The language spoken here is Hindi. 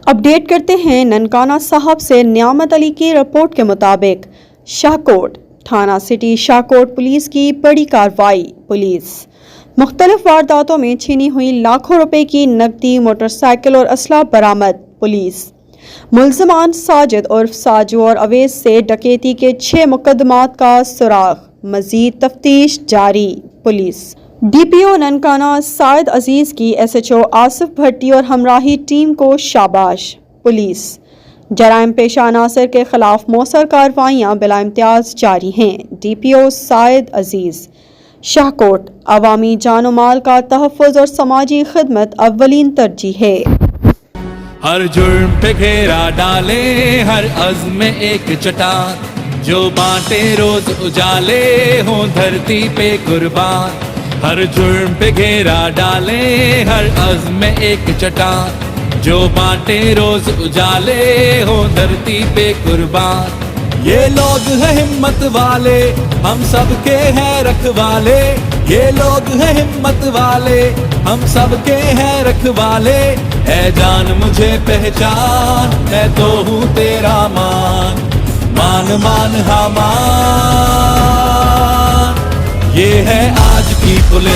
अपडेट करते हैं ननकाना साहब से। नियामत अली की रिपोर्ट के मुताबिक शाहकोट थाना सिटी शाहकोट पुलिस की बड़ी कार्रवाई। पुलिस मुख्तलिफ वारदातों में छीनी हुई लाखों रुपए की नकदी, मोटरसाइकिल और असला बरामद। पुलिस मुल्ज़मान साजिद उर्फ साजू और अवैस से डकैती के 6 मुकदमात का सुराग, मजीद तफ्तीश जारी। पुलिस DPO ननकाना साइद अजीज की SHO आसिफ भट्टी और हमराही टीम को शाबाश। पुलिस जराइम पेशा अनासर के खिलाफ मौसर कार्रवाइयाँ बिला इम्तियाज जारी हैं। DPO साइद अजीज शाहकोट अवामी जान माल का तहफ़्फ़ुज़ और समाजी खिदमत अव्वलीन तरजीह है। हर जुर्म पे घेरा डाले, हर अज़्म में एक चट्टान, जो बांटे रोज उजाले हो धरती पे कुर्बान। हर जुर्म पे घेरा डाले, हर अज़्म में एक चट्टान, जो बांटे रोज उजाले हो धरती पे कुर्बान। ये लोग हैं हिम्मत वाले, हम सबके हैं रखवाले। ये लोग हैं हिम्मत वाले, हम सबके हैं रखवाले। ऐ जान मुझे पहचान, मैं तो हूँ तेरा मान, मान मान हाँ मान। ये है आज की पुलिस।